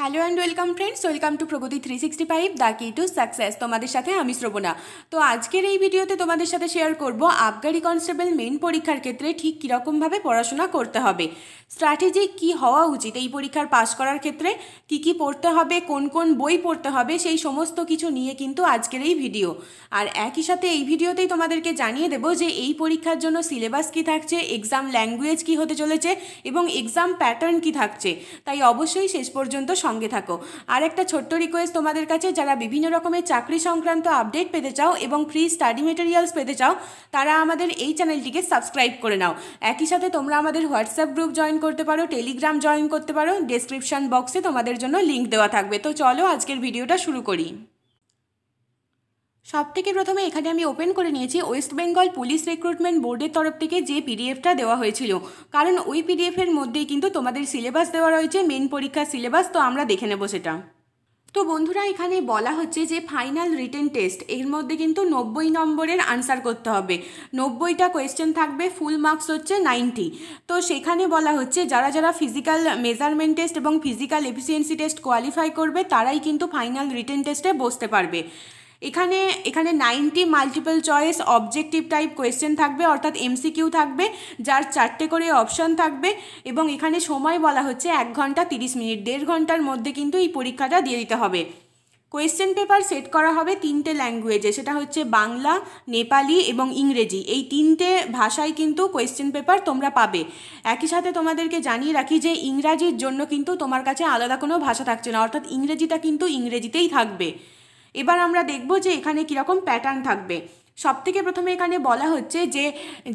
Hello and welcome friends, welcome to Pragati 365 the কি to success. তোমাদের সাথে আমি শ্রবণা। তো আজকের এই ভিডিওতে তোমাদের সাথে শেয়ার করব আবগারি কনস্টেবল মেইন পরীক্ষার ক্ষেত্রে ঠিক কীরকমভাবে পড়াশোনা করতে হবে, স্ট্র্যাটেজি কি হওয়া উচিত এই পরীক্ষার পাশ করার ক্ষেত্রে, কি পড়তে হবে, কোন কোন বই পড়তে হবে, সেই সমস্ত কিছু নিয়ে কিন্তু আজকের এই ভিডিও। আর একই সাথে এই ভিডিওতেই তোমাদেরকে জানিয়ে দেবো যে এই পরীক্ষার জন্য সিলেবাস কি থাকছে, এক্সাম ল্যাঙ্গুয়েজ কি হতে চলেছে এবং এক্সাম প্যাটার্ন কি থাকছে। তাই অবশ্যই শেষ পর্যন্ত সঙ্গে থাকো। আর একটা ছোট্ট রিকোয়েস্ট তোমাদের কাছে, যারা বিভিন্ন রকমের চাকরি সংক্রান্ত আপডেট পেতে চাও এবং ফ্রি স্টাডি মেটেরিয়ালস পেতে চাও, তারা আমাদের এই চ্যানেলটিকে সাবস্ক্রাইব করে নাও। একই সাথে তোমরা আমাদের হোয়াটসঅ্যাপ গ্রুপ জয়েন করতে পারো, টেলিগ্রাম জয়েন করতে পারো, ডেসক্রিপশন বক্সে তোমাদের জন্য লিঙ্ক দেওয়া থাকবে। তো চলো আজকের ভিডিওটা শুরু করি। সবথেকে প্রথমে এখানে আমি ওপেন করে নিয়েছি ওয়েস্ট বেঙ্গল পুলিশ রিক্রুটমেন্ট বোর্ডের তরফ থেকে যে পিডিএফটা দেওয়া হয়েছিল, কারণ ওই পিডিএফের মধ্যেই কিন্তু তোমাদের সিলেবাস দেওয়া রয়েছে, মেন পরীক্ষার সিলেবাস। তো আমরা দেখে নেব সেটা। তো বন্ধুরা, এখানে বলা হচ্ছে যে ফাইনাল রিটেন টেস্ট এর মধ্যে কিন্তু 90 নম্বরের আনসার করতে হবে। 90টা কোয়েশ্চেন থাকবে, ফুল মার্কস হচ্ছে 90। তো সেখানে বলা হচ্ছে যারা যারা ফিজিক্যাল মেজারমেন্ট টেস্ট এবং ফিজিক্যাল এফিসিয়েন্সি টেস্ট কোয়ালিফাই করবে তারাই কিন্তু ফাইনাল রিটেন টেস্টে বসতে পারবে। এখানে 90 multiple choice objective type question থাকবে, অর্থাৎ এমসিকিউ থাকবে, যার 4টে করে অপশান থাকবে। এবং এখানে সময় বলা হচ্ছে 1 ঘন্টা 30 মিনিট, 1.5 ঘন্টার মধ্যে কিন্তু এই পরীক্ষাটা দিয়ে দিতে হবে। কোয়েশ্চেন পেপার সেট করা হবে 3টে ল্যাঙ্গুয়েজে, সেটা হচ্ছে বাংলা, নেপালি এবং ইংরেজি। এই 3টে ভাষায় কিন্তু কোয়েশ্চেন পেপার তোমরা পাবে। একই সাথে তোমাদেরকে জানিয়ে রাখি যে ইংরাজির জন্য কিন্তু তোমার কাছে আলাদা কোনো ভাষা থাকছে না, অর্থাৎ ইংরেজিটা কিন্তু ইংরেজিতেই থাকবে। এবার আমরা দেখব যে এখানে কীরকম প্যাটার্ন থাকবে। সবথেকে প্রথমে এখানে বলা হচ্ছে যে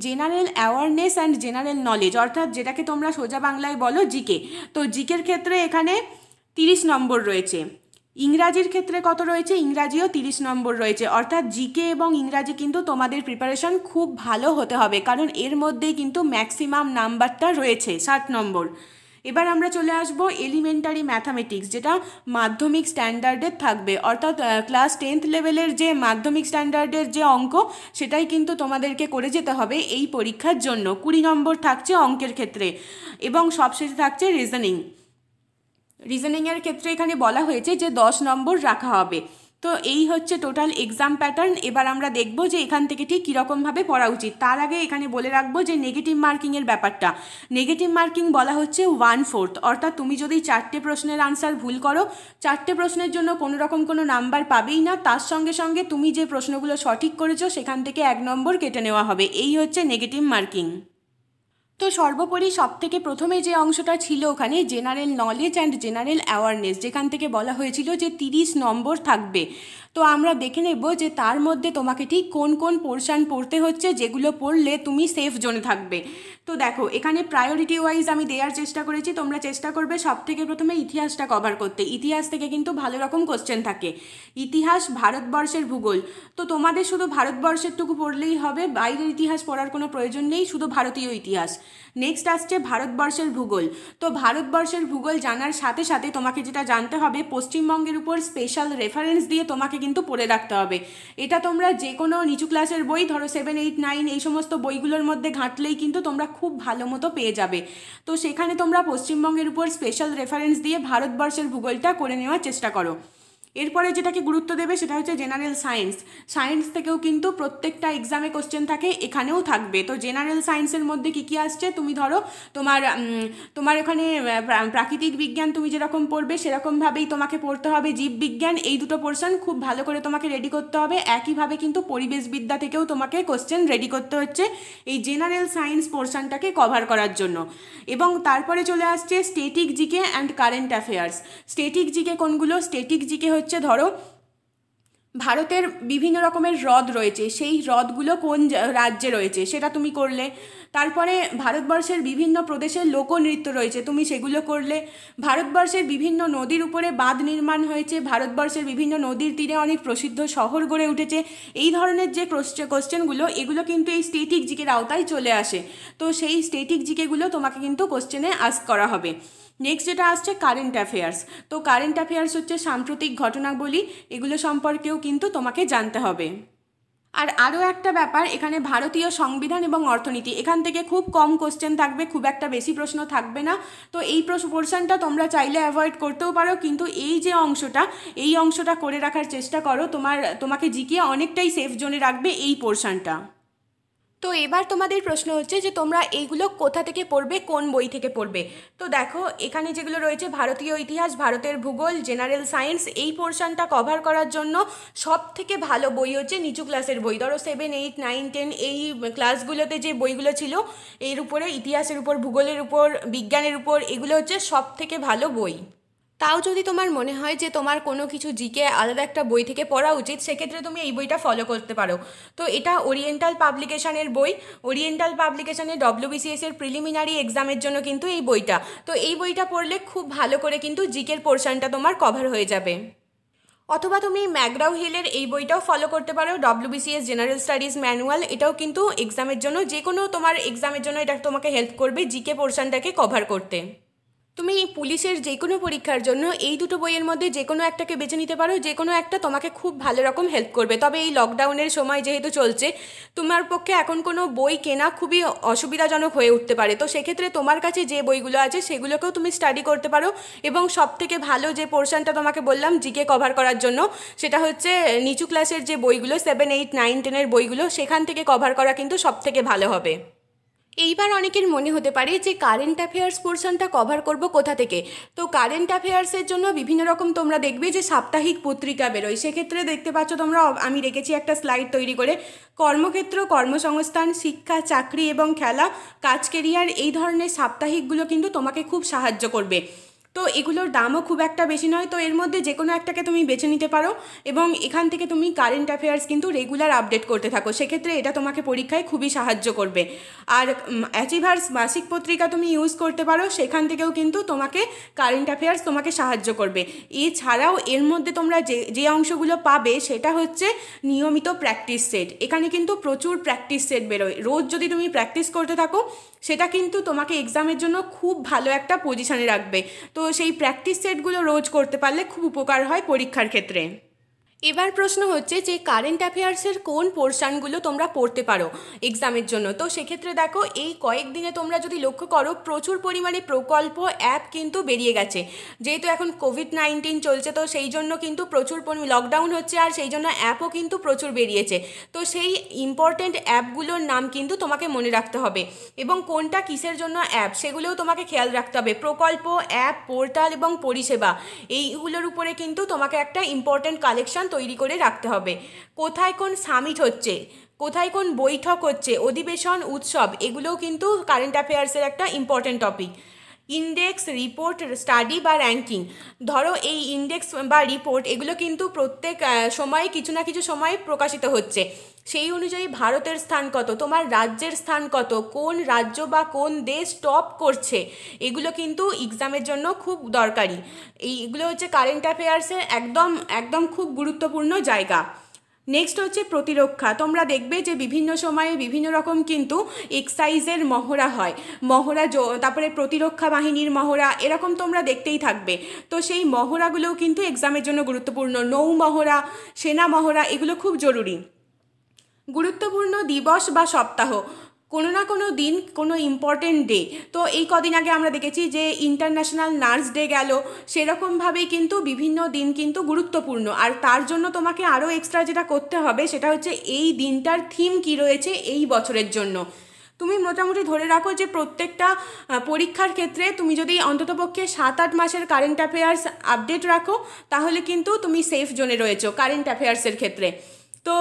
general awareness and general knowledge, অর্থাৎ যেটাকে তোমরা সোজা বাংলায় বলো জিকে। তো জিকের ক্ষেত্রে এখানে 30 নম্বর রয়েছে। ইংরাজির ক্ষেত্রে কত রয়েছে? ইংরাজিও 30 নম্বর রয়েছে। অর্থাৎ জিকে এবং ইংরাজি কিন্তু তোমাদের প্রিপারেশন খুব ভালো হতে হবে, কারণ এর মধ্যেই কিন্তু ম্যাক্সিমাম নাম্বারটা রয়েছে 60 নম্বর। এবার আমরা চলে আসব এলিমেন্টারি ম্যাথামেটিক্স, যেটা মাধ্যমিক স্ট্যান্ডার্ডের থাকবে, অর্থাৎ ক্লাস 10th লেভেলের যে মাধ্যমিক স্ট্যান্ডার্ডের যে অঙ্ক, সেটাই কিন্তু তোমাদেরকে করে যেতে হবে এই পরীক্ষার জন্য। 20 নম্বর থাকছে অঙ্কের ক্ষেত্রে এবং সবশেষে থাকছে রিজনিংয়ের ক্ষেত্রে এখানে বলা হয়েছে যে 10 নম্বর রাখা হবে। তো এই হচ্ছে টোটাল এক্সাম প্যাটার্ন। এবার আমরা দেখব যে এখান থেকে ঠিক কীরকমভাবে পড়া উচিত। তার আগে এখানে বলে রাখবো যে নেগেটিভ মার্কিংয়ের ব্যাপারটা। নেগেটিভ মার্কিং বলা হচ্ছে 1/4, অর্থাৎ তুমি যদি 4টে প্রশ্নের আনসার ভুল করো, 4টে প্রশ্নের জন্য কোনো রকম কোনো নাম্বার পাবেই না, তার সঙ্গে সঙ্গে তুমি যে প্রশ্নগুলো সঠিক করেছো সেখান থেকে 1 নম্বর কেটে নেওয়া হবে। এই হচ্ছে নেগেটিভ মার্কিং। তো সর্বোপরি সবথেকে প্রথমে যে অংশটা ছিল ওখানে general knowledge and general awareness, যেখান থেকে বলা হয়েছিল যে 30 নম্বর থাকবে। তো আমরা দেখে নেব যে তার মধ্যে তোমাকে ঠিক কোন কোন পোর্শন পড়তে হচ্ছে, যেগুলো পড়লে তুমি সেফ জোনে থাকবে। তো দেখো, এখানে প্রায়োরিটি ওয়াইজ আমি দেওয়ার চেষ্টা করেছি, তোমরা চেষ্টা করবে সবথেকে প্রথমে ইতিহাসটা কভার করতে। ইতিহাস থেকে কিন্তু ভালো রকম কোশ্চেন থাকে। ইতিহাস, ভারতবর্ষের ভূগোল। তো তোমাদের শুধু ভারতবর্ষেরটুকু পড়লেই হবে, বাইরের ইতিহাস পড়ার কোনো প্রয়োজন নেই, শুধু ভারতীয় ইতিহাস। নেক্সট আসছে ভারতবর্ষের ভূগোল। তো ভারতবর্ষের ভূগোল জানার সাথে সাথে তোমাকে যেটা জানতে হবে, পশ্চিমবঙ্গের উপর স্পেশাল রেফারেন্স দিয়ে তোমাকে কিন্তু পড়ে রাখতে হবে। এটা তোমরা যে কোনো নিচু ক্লাসের বই, ধরো 7, 8, 9 এই সমস্ত বইগুলোর মধ্যে ঘাঁটলেই কিন্তু তোমরা খুব ভালো মতো পেয়ে যাবে। তো সেখানে তোমরা পশ্চিমবঙ্গের উপর স্পেশাল রেফারেন্স দিয়ে ভারতবর্ষের ভূগোলটা করে নেওয়ার চেষ্টা করো। এরপরে যেটাকে গুরুত্ব দেবে সেটা হচ্ছে জেনারেল সায়েন্স। সায়েন্স থেকেও কিন্তু প্রত্যেকটা এক্সামে কোশ্চেন থাকে, এখানেও থাকবে। তো জেনারেল সায়েন্সের মধ্যে কী কী আসছে, তুমি ধরো তোমার এখানে প্রাকৃতিক বিজ্ঞান তুমি যেরকম পড়বে সেরকমভাবেই তোমাকে পড়তে হবে। জীববিজ্ঞান, এই দুটো পোর্শন খুব ভালো করে তোমাকে রেডি করতে হবে। একইভাবে কিন্তু পরিবেশবিদ্যা থেকেও তোমাকে কোশ্চেন রেডি করতে হচ্ছে এই জেনারেল সায়েন্স পোর্শনটাকে কভার করার জন্য। এবং তারপরে চলে আসছে static GK and current affairs. Static GK কোনগুলো? স্ট্যাটিক জিকে হচ্ছে ধরো ভারতের বিভিন্ন রকমের হ্রদ রয়েছে, সেই হ্রদগুলো কোন রাজ্যে রয়েছে সেটা তুমি করলে। তারপরে ভারতবর্ষের বিভিন্ন প্রদেশের লোকনৃত্য রয়েছে, তুমি সেগুলো করলে। ভারতবর্ষের বিভিন্ন নদীর উপরে বাঁধ নির্মাণ হয়েছে, ভারতবর্ষের বিভিন্ন নদীর তীরে অনেক প্রসিদ্ধ শহর গড়ে উঠেছে। এই ধরনের যে কোশ্চেনগুলো, এগুলো কিন্তু এই স্ট্যাটিক জিকের আওতায় চলে আসে। তো সেই স্ট্যাটিক জিকেগুলো তোমাকে কিন্তু কোশ্চেনে আস্ক করা হবে। নেক্সট যেটা আসছে কারেন্ট অ্যাফেয়ার্স। তো কারেন্ট অ্যাফেয়ার্স হচ্ছে সাম্প্রতিক ঘটনাবলী, এগুলো সম্পর্কেও কিন্তু তোমাকে জানতে হবে। আর আরও একটা ব্যাপার, এখানে ভারতীয় সংবিধান এবং অর্থনীতি এখান থেকে খুব কম কোশ্চেন থাকবে, খুব একটা বেশি প্রশ্ন থাকবে না। তো এই পোর্শনটা তোমরা চাইলে অ্যাভয়েড করতেও পারো, কিন্তু এই যে অংশটা, এই অংশটা করে রাখার চেষ্টা করো, তোমাকে জিকে অনেকটাই সেফ জোনে রাখবে এই পোর্শনটা। তো এবার তোমাদের প্রশ্ন হচ্ছে যে তোমরা এইগুলো কোথা থেকে পড়বে, কোন বই থেকে পড়বে। তো দেখো এখানে যেগুলো রয়েছে, ভারতীয় ইতিহাস, ভারতের ভূগোল, জেনারেল সায়েন্স, এই পোর্শনটা কভার করার জন্য সব থেকে ভালো বই হচ্ছে নিচু ক্লাসের বই। ধরো 7, 8, 9, 10 এই ক্লাসগুলোতে যে বইগুলো ছিল এর উপরে, ইতিহাসের উপর, ভূগোলের উপর, বিজ্ঞানের উপর, এগুলো হচ্ছে সব থেকে ভালো বই। তাও যদি তোমার মনে হয় যে তোমার কোনো কিছু জিকে আলাদা একটা বই থেকে পড়া উচিত, সেক্ষেত্রে তুমি এই বইটা ফলো করতে পারো। তো এটা ওরিয়েন্টাল পাবলিকেশনের বই। ওরিয়েন্টাল পাবলিকেশনের WBCS এর প্রিলিমিনারি এক্সামের জন্য কিন্তু এই বইটা। তো এই বইটা পড়লে খুব ভালো করে কিন্তু জিকের পোর্শনটা তোমার কভার হয়ে যাবে। অথবা তুমি ম্যাকগ্রাউ হিলের এই বইটাও ফলো করতে পারো, WBCS জেনারেল স্টাডিজ ম্যানুয়াল। এটাও কিন্তু এক্সামের জন্য, যে কোনো তোমার এক্সামের জন্য এটা তোমাকে হেল্প করবে জিকে পোর্শনটাকে কভার করতে। তুমি পুলিশের যে কোনো পরীক্ষার জন্য এই দুটো বইয়ের মধ্যে যে কোনো একটাকে বেছে নিতে পারো, যে কোনো একটা তোমাকে খুব ভালো রকম হেল্প করবে। তবে এই লকডাউনের সময় যেহেতু চলছে, তোমার পক্ষে এখন কোনো বই কেনা খুবই অসুবিধাজনক হয়ে উঠতে পারে। তো সেক্ষেত্রে তোমার কাছে যে বইগুলো আছে সেগুলোকেও তুমি স্টাডি করতে পারো। এবং সবথেকে ভালো যে পোর্শনটা তোমাকে বললাম জিকে কভার করার জন্য, সেটা হচ্ছে নিচু ক্লাসের যে বইগুলো, 7, 8, 9, 10 বইগুলো, সেখান থেকে কভার করা কিন্তু সবথেকে ভালো হবে। এইবার অনেকের মনে হতে পারে যে কারেন্ট অ্যাফেয়ার্স পোর্শনটা কভার করব কোথা থেকে। তো কারেন্ট অ্যাফেয়ার্সের জন্য বিভিন্ন রকম তোমরা দেখবে যে সাপ্তাহিক পত্রিকা বেরোয়। সেক্ষেত্রে দেখতে পাচ্ছ তোমরা, আমি রেখেছি একটা স্লাইড তৈরি করে, কর্মক্ষেত্র, কর্মসংস্থান, শিক্ষা, চাকরি এবং খেলা, কাজ, কেরিয়ার, এই ধরনের সাপ্তাহিকগুলো কিন্তু তোমাকে খুব সাহায্য করবে। তো এগুলোর দামও খুব একটা বেশি নয়। তো এর মধ্যে যে কোনো একটাকে তুমি বেছে নিতে পারো এবং এখান থেকে তুমি কারেন্ট অ্যাফেয়ার্স কিন্তু রেগুলার আপডেট করতে থাকো। সেক্ষেত্রে এটা তোমাকে পরীক্ষায় খুবই সাহায্য করবে। আর অ্যাচিভার্স মাসিক পত্রিকা তুমি ইউজ করতে পারো, সেখান থেকেও কিন্তু তোমাকে কারেন্ট অ্যাফেয়ার্স তোমাকে সাহায্য করবে। এছাড়াও এর মধ্যে তোমরা যে অংশগুলো পাবে সেটা হচ্ছে নিয়মিত প্র্যাকটিস সেট। এখানে কিন্তু প্রচুর প্র্যাকটিস সেট বেরোয়। রোজ যদি তুমি প্র্যাকটিস করতে থাকো, সেটা কিন্তু তোমাকে এক্সামের জন্য খুব ভালো একটা পজিশনে রাখবে। তো সেই প্র্যাকটিস সেটগুলো রোজ করতে পারলে খুব উপকার হয় পরীক্ষার ক্ষেত্রে। এবার প্রশ্ন হচ্ছে যে কারেন্ট অ্যাফেয়ার্সের কোন পোর্শনগুলো তোমরা পড়তে পারো এক্সামের জন্য। তো সেক্ষেত্রে দেখো, এই কয়েকদিনে তোমরা যদি লক্ষ্য করো, প্রচুর পরিমাণে প্রকল্প অ্যাপ কিন্তু বেরিয়ে গেছে। যেহেতু এখন কোভিড-19 চলছে, তো সেই জন্য কিন্তু প্রচুর লকডাউন হচ্ছে, আর সেই জন্য অ্যাপও কিন্তু প্রচুর বেরিয়েছে। তো সেই ইম্পর্টেন্ট অ্যাপগুলোর নাম কিন্তু তোমাকে মনে রাখতে হবে, এবং কোনটা কিসের জন্য অ্যাপ সেগুলোও তোমাকে খেয়াল রাখতে হবে। প্রকল্প, অ্যাপ, পোর্টাল এবং পরিষেবা, এইগুলোর উপরে কিন্তু তোমাকে একটা ইম্পর্টেন্ট কালেকশন তৈরি করে রাখতে হবে। কোথায় কোন সামিট হচ্ছে, কোথায় কোন বৈঠক হচ্ছে, অধিবেশন, উৎসব, এগুলোও কিন্তু কারেন্ট অ্যাফেয়ার্সের একটা important topic. Index, report, study বা র্যাঙ্কিং, ধরো এই ইন্ডেক্স বা রিপোর্ট এগুলো কিন্তু প্রত্যেক সময়ে কিছু না কিছু সময়ে প্রকাশিত হচ্ছে। সেই অনুযায়ী ভারতের স্থান কত, তোমার রাজ্যের স্থান কত, কোন রাজ্য বা কোন দেশ টপ করছে, এগুলো কিন্তু এক্সামের জন্য খুব দরকারি। এইগুলো হচ্ছে কারেন্ট অ্যাফেয়ার্সের একদম একদম খুব গুরুত্বপূর্ণ জায়গা। নেক্সট হচ্ছে প্রতিরক্ষা। তোমরা দেখবে যে বিভিন্ন সময়ে বিভিন্ন রকম কিন্তু এক্সাইজের মহড়া হয়, তারপরে প্রতিরক্ষা বাহিনীর মহড়া, এরকম তোমরা দেখতেই থাকবে। তো সেই মহড়াগুলোও কিন্তু এক্সামের জন্য গুরুত্বপূর্ণ। নৌ মহড়া, সেনা মহড়া, এগুলো খুব জরুরি। গুরুত্বপূর্ণ দিবস বা সপ্তাহ, কোনো না কোনো দিন, কোনো ইম্পর্টেন্ট ডে। তো এই কদিন আগে আমরা দেখেছি যে ইন্টারন্যাশনাল নার্স ডে গেল, সেরকমভাবেই কিন্তু বিভিন্ন দিন কিন্তু গুরুত্বপূর্ণ। আর তার জন্য তোমাকে আরও এক্সট্রা যেটা করতে হবে সেটা হচ্ছে এই দিনটার থিম কী রয়েছে এই বছরের জন্য। তুমি মোটামুটি ধরে রাখো যে প্রত্যেকটা পরীক্ষার ক্ষেত্রে তুমি যদি অন্ততপক্ষে 7-8 মাসের কারেন্ট অ্যাফেয়ার্স আপডেট রাখো, তাহলে কিন্তু তুমি সেফ জোনে রয়েছো কারেন্ট অ্যাফেয়ার্সের ক্ষেত্রে। তো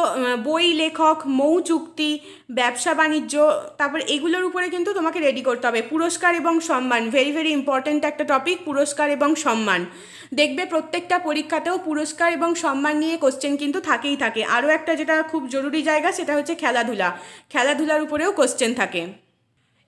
বই, লেখক, মৌ চুক্তি, ব্যবসা বাণিজ্য, তারপর এগুলোর উপরে কিন্তু তোমাকে রেডি করতে হবে। পুরস্কার এবং সম্মান, ভেরি ভেরি ইম্পর্ট্যান্ট একটা টপিক, পুরস্কার এবং সম্মান। দেখবে প্রত্যেকটা পরীক্ষাতেও পুরস্কার এবং সম্মান নিয়ে কোশ্চেন কিন্তু থাকেই থাকে। আরও একটা যেটা খুব জরুরি জায়গা, সেটা হচ্ছে খেলাধুলার উপরেও কোশ্চেন থাকে।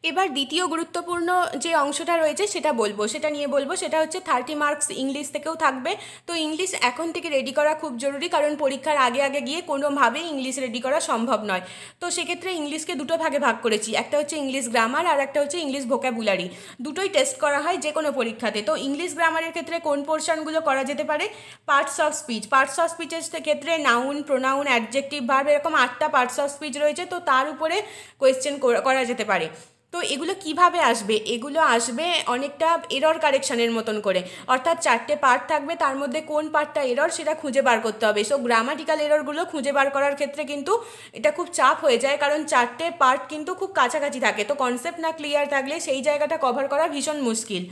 এবার দ্বিতীয় গুরুত্বপূর্ণ যে অংশটা রয়েছে সেটা বলবো, সেটা নিয়ে বলবো, সেটা হচ্ছে 30 মার্কস ইংলিশ থেকেও থাকবে। তো ইংলিশ এখন থেকে রেডি করা খুব জরুরি, কারণ পরীক্ষার আগে আগে গিয়ে কোনোভাবেই ইংলিশ রেডি করা সম্ভব নয়। তো সেক্ষেত্রে ইংলিশকে দুটো ভাগে ভাগ করেছি, একটা হচ্ছে ইংলিশ গ্রামার আর একটা হচ্ছে ইংলিশ ভোকাবুলারি। দুটোই টেস্ট করা হয় যে কোনো পরীক্ষাতে। তো ইংলিশ গ্রামারের ক্ষেত্রে কোন পোর্শনগুলো করা যেতে পারে? Parts of speech. Parts of স্পিচের ক্ষেত্রে নাউন, প্রোনাউন, অ্যাডজেক্টিভ, ভার্ব, এরকম 8টা পার্টস অফ স্পিচ রয়েছে। তো তার উপরে কোয়েশ্চেন করা যেতে পারে। তো এগুলো কিভাবে আসবে? এগুলো আসবে অনেকটা এরর কারেকশানের মতন করে, অর্থাৎ 4টে পার্ট থাকবে, তার মধ্যে কোন পার্টটা এরর সেটা খুঁজে বার করতে হবে। সো গ্রামাটিক্যাল এররগুলো খুঁজে বার করার ক্ষেত্রে কিন্তু এটা খুব চাপ হয়ে যায়, কারণ 4টে পার্ট কিন্তু খুব কাছাকাছি থাকে। তো কনসেপ্ট না ক্লিয়ার থাকলে সেই জায়গাটা কভার করা ভীষণ মুশকিল।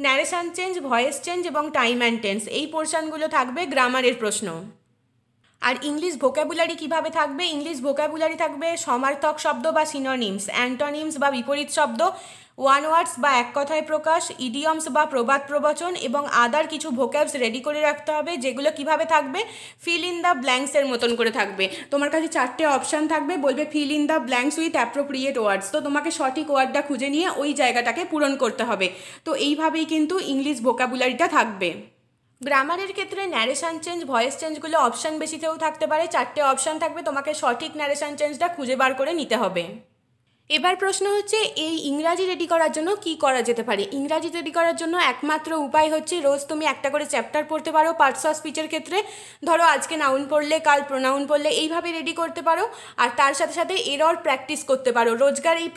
ন্যারেশন চেঞ্জ, ভয়েস চেঞ্জ এবং টাইম অ্যান্ড টেন্স, এই পোর্শনগুলো থাকবে গ্রামারের প্রশ্ন। আর ইংলিশ ভোকাবুলারি কিভাবে থাকবে? ইংলিশ ভোকাবুলারি থাকবে সমার্থক শব্দ বা সিনোনিমস, অ্যান্টনিমস বা বিপরীত শব্দ, ওয়ান ওয়ার্ডস বা এক কথায় প্রকাশ, ইডিয়মস বা প্রবাদ প্রবচন এবং আদার কিছু ভোক্যাবস রেডি করে রাখতে হবে, যেগুলো কিভাবে থাকবে? ফিল ইন দ্য ব্ল্যাঙ্কসের মতন করে থাকবে। তোমার কাছে 4টে অপশান থাকবে, বলবে fill in the blanks with appropriate words. তো তোমাকে সঠিক ওয়ার্ডটা খুঁজে নিয়ে ওই জায়গাটাকে পূরণ করতে হবে। তো এইভাবেই কিন্তু ইংলিশ ভোকাবুলারিটা থাকবে। গ্রামারের ক্ষেত্রে ন্যারেশন চেঞ্জ, ভয়েস চেঞ্জগুলো অপশান বেশিতেও থাকতে পারে। 4টে অপশান থাকবে, তোমাকে সঠিক ন্যারেশন চেঞ্জটা খুঁজে বার করে নিতে হবে। এবার প্রশ্ন হচ্ছে এই ইংরাজি রেডি করার জন্য কি করা যেতে পারে? ইংরাজি রেডি করার জন্য একমাত্র উপায় হচ্ছে রোজ তুমি একটা করে চ্যাপ্টার পড়তে পারো। পার্টস অফ স্পিচের ক্ষেত্রে ধরো আজকে নাউন পড়লে, কাল প্রোনাউন পড়লে, এইভাবে রেডি করতে পারো। আর তার সাথে সাথে এরর প্র্যাকটিস করতে পারো রোজগার। এই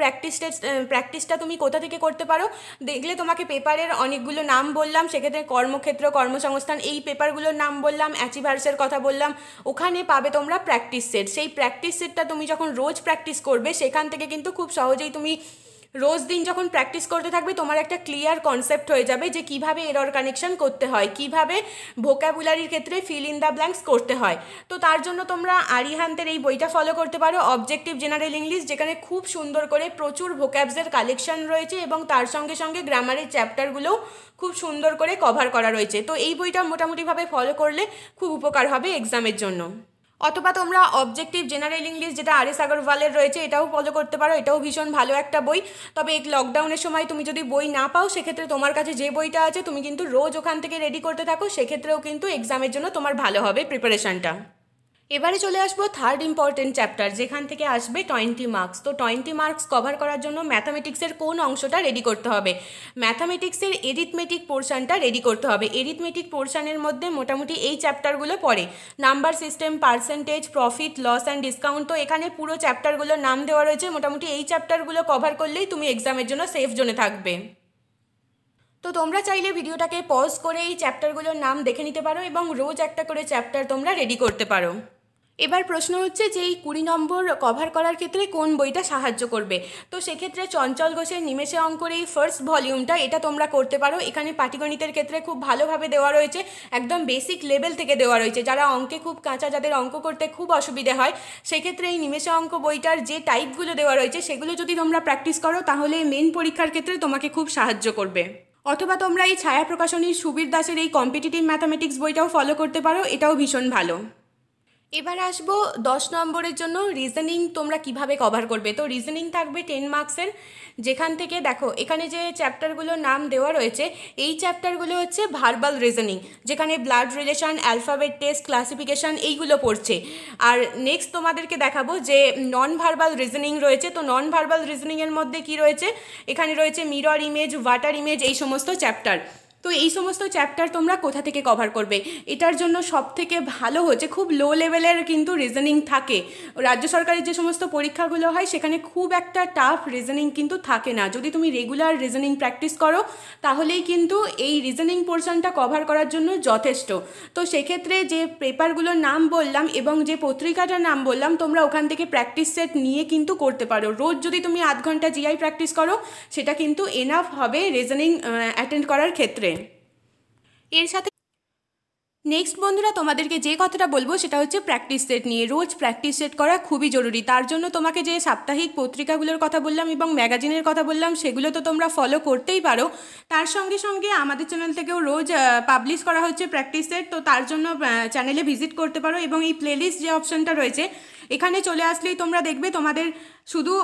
প্র্যাকটিসটা তুমি কোথা থেকে করতে পারো? দেখলে তোমাকে পেপারের অনেকগুলো নাম বললাম, সেক্ষেত্রে কর্মক্ষেত্র, কর্মসংস্থান, এই পেপারগুলোর নাম বললাম, অ্যাচিভার্সের কথা বললাম, ওখানে পাবে তোমরা প্র্যাকটিস সেট। সেই প্র্যাকটিস সেটটা তুমি যখন রোজ প্র্যাকটিস করবে, সেখান থেকে কিন্তু খুব সহজেই তুমি রোজ দিন যখন প্র্যাকটিস করতে থাকবে, তোমার একটা ক্লিয়ার কনসেপ্ট হয়ে যাবে যে কিভাবে এরর কানেকশন করতে হয়, কিভাবে ভোকাবুলারির ক্ষেত্রে ফিল ইন দ্য ব্ল্যাঙ্কস করতে হয়। তো তার জন্য তোমরা আরিহান্তের এই বইটা ফলো করতে পারো, অবজেক্টিভ জেনারেল ইংলিশ, যেখানে খুব সুন্দর করে প্রচুর ভোক্যাবসের কালেকশন রয়েছে এবং তার সঙ্গে সঙ্গে গ্রামারের চ্যাপ্টারগুলোও খুব সুন্দর করে কভার করা রয়েছে। তো এই বইটা মোটামুটিভাবে ফলো করলে খুব উপকার হবে এক্সামের জন্য। অথবা তোমরা অবজেক্টিভ জেনারেল ইংলিশ, যেটা আর.এস. আগরওয়ালের রয়েছে, এটাও ফলো করতে পারো। এটাও ভীষণ ভালো একটা বই। তবে এই লকডাউনের সময় তুমি যদি বই না পাও, সেক্ষেত্রে তোমার কাছে যে বইটা আছে তুমি কিন্তু রোজ ওখান থেকে রেডি করতে থাকো, সেক্ষেত্রেও কিন্তু এক্সামের জন্য তোমার ভালো হবে প্রিপারেশনটা। এবারে চলে আসবো থার্ড ইম্পর্টেন্ট চ্যাপ্টার, যেখান থেকে আসবে 20 মার্কস। তো 20 মার্কস কভার করার জন্য ম্যাথামেটিক্সের কোন অংশটা রেডি করতে হবে? ম্যাথামেটিক্সের এরিথমেটিক পোর্শনটা রেডি করতে হবে। এরিথমেটিক পোর্শনের মধ্যে মোটামুটি এই চ্যাপ্টারগুলো পড়ে: number system, percentage, profit, loss and discount. তো এখানে পুরো চ্যাপ্টারগুলোর নাম দেওয়া রয়েছে। মোটামুটি এই চ্যাপ্টারগুলো কভার করলেই তুমি এক্সামের জন্য সেফ জোনে থাকবে। তো তোমরা চাইলে ভিডিওটাকে পজ করে এই চ্যাপ্টারগুলোর নাম দেখে নিতে পারো এবং রোজ একটা করে চ্যাপ্টার তোমরা রেডি করতে পারো। এবার প্রশ্ন হচ্ছে যে এই 20 নম্বর কভার করার ক্ষেত্রে কোন বইটা সাহায্য করবে? তো সেক্ষেত্রে চঞ্চল ঘোষের নিমেষে অঙ্কর এই ফার্স্ট ভলিউমটা, এটা তোমরা করতে পারো। এখানে পাটিগণিতের ক্ষেত্রে খুব ভালোভাবে দেওয়া রয়েছে, একদম বেসিক লেভেল থেকে দেওয়া রয়েছে। যারা অঙ্কে খুব কাঁচা, যাদের অঙ্ক করতে খুব অসুবিধে হয়, সেক্ষেত্রে এই নিমেষে অঙ্ক বইটার যে টাইপগুলো দেওয়া রয়েছে সেগুলো যদি তোমরা প্র্যাকটিস করো, তাহলে মেন পরীক্ষার ক্ষেত্রে তোমাকে খুব সাহায্য করবে। অথবা তোমরা এই ছায়া প্রকাশনীর সুবীর দাসের এই কম্পিটিটিভ ম্যাথামেটিক্স বইটাও ফলো করতে পারো, এটাও ভীষণ ভালো। এবার আসবো 10 নম্বরের জন্য রিজনিং তোমরা কিভাবে কভার করবে। তো রিজনিং থাকবে 10 মার্কসের, যেখান থেকে দেখো এখানে যে চ্যাপ্টারগুলোর নাম দেওয়া রয়েছে, এই চ্যাপ্টারগুলো হচ্ছে ভার্বাল রিজনিং, যেখানে blood relation, alphabet test, classification এইগুলো পড়ছে। আর নেক্সট তোমাদেরকে দেখাবো যে নন ভার্বাল রিজনিং রয়েছে। তো নন ভার্বাল রিজনিংয়ের মধ্যে কি রয়েছে? এখানে রয়েছে মিরর ইমেজ, ওয়াটার ইমেজ, এই সমস্ত চ্যাপ্টার। তো এই সমস্ত চ্যাপ্টার তোমরা কোথা থেকে কভার করবে? এটার জন্য সবথেকে ভালো হচ্ছে, খুব লো লেভেলের কিন্তু রিজনিং থাকে। রাজ্য সরকারের যে সমস্ত পরীক্ষাগুলো হয়, সেখানে খুব একটা টাফ রিজনিং কিন্তু থাকে না। যদি তুমি রেগুলার রিজনিং প্র্যাকটিস করো, তাহলেই কিন্তু এই রিজনিং পোর্শনটা কভার করার জন্য যথেষ্ট। তো সেক্ষেত্রে যে পেপারগুলোর নাম বললাম এবং যে পত্রিকাটার নাম বললাম, তোমরা ওখান থেকে প্র্যাকটিস সেট নিয়ে কিন্তু করতে পারো। রোজ যদি তুমি আধ ঘন্টা জিআই প্র্যাকটিস করো, সেটা কিন্তু এনাফ হবে রিজনিং অ্যাটেন্ড করার ক্ষেত্রে। এর সাথে নেক্সট বন্ধুরা, তোমাদেরকে যে কথাটা বলবো সেটা হচ্ছে প্র্যাকটিস সেট নিয়ে। রোজ প্র্যাকটিস সেট করা খুবই জরুরি। তার জন্য তোমাকে যে সাপ্তাহিক পত্রিকাগুলোর কথা বললাম এবং ম্যাগাজিনের কথা বললাম, সেগুলো তো তোমরা ফলো করতেই পারো। তার সঙ্গে সঙ্গে আমাদের চ্যানেল থেকেও রোজ পাবলিশ করা হচ্ছে প্র্যাকটিস সেট। তো তার জন্য চ্যানেলে ভিজিট করতে পারো এবং এই প্লেলিস্ট যে অপশানটা রয়েছে, এখানে চলে আসলেই তোমরা দেখবে তোমাদের শুধু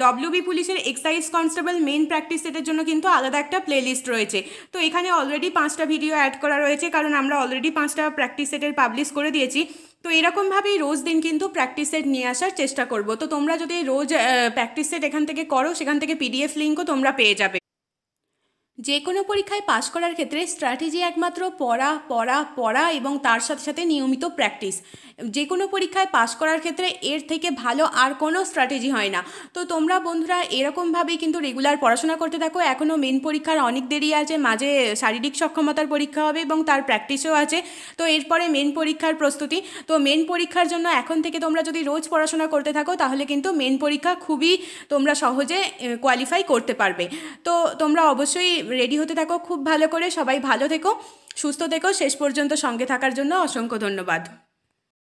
ডব্লিউবি পুলিশের এক্সাইজ কনস্টেবল মেন প্র্যাকটিস সেটের জন্য কিন্তু আলাদা একটা প্লেলিস্ট রয়েছে। তো এখানে অলরেডি 5টা ভিডিও অ্যাড করা রয়েছে, কারণ আমরা অলরেডি 5টা প্র্যাকটিস সেটের পাবলিশ করে দিয়েছি। তো এরকমভাবেই রোজ দিন কিন্তু প্র্যাকটিস সেট নিয়ে আসার চেষ্টা করব। তো তোমরা যদি রোজ প্র্যাকটিস সেট এখান থেকে করো, সেখান থেকে পিডিএফ লিঙ্কও তোমরা পেয়ে যাবে। যে কোনো পরীক্ষায় পাশ করার ক্ষেত্রে স্ট্র্যাটেজি একমাত্র পড়া পড়া পড়া এবং তার সাথে সাথে নিয়মিত প্র্যাকটিস। যে কোনো পরীক্ষায় পাশ করার ক্ষেত্রে এর থেকে ভালো আর কোনো স্ট্র্যাটেজি হয় না। তো তোমরা বন্ধুরা এরকমভাবেই কিন্তু রেগুলার পড়াশোনা করতে থাকো। এখনও মেন পরীক্ষার অনেক দেরি আছে, মাঝে শারীরিক সক্ষমতার পরীক্ষা হবে এবং তার প্র্যাকটিসও আছে। তো এরপরে মেন পরীক্ষার প্রস্তুতি। তো মেন পরীক্ষার জন্য এখন থেকে তোমরা যদি রোজ পড়াশোনা করতে থাকো, তাহলে কিন্তু মেন পরীক্ষা খুবই তোমরা সহজে কোয়ালিফাই করতে পারবে। তো তোমরা অবশ্যই রেডি হতে থাকো খুব ভালো করে। সবাই ভালো থেকো, সুস্থ থেকো। শেষ পর্যন্ত সঙ্গে থাকার জন্য অসংখ্য ধন্যবাদ।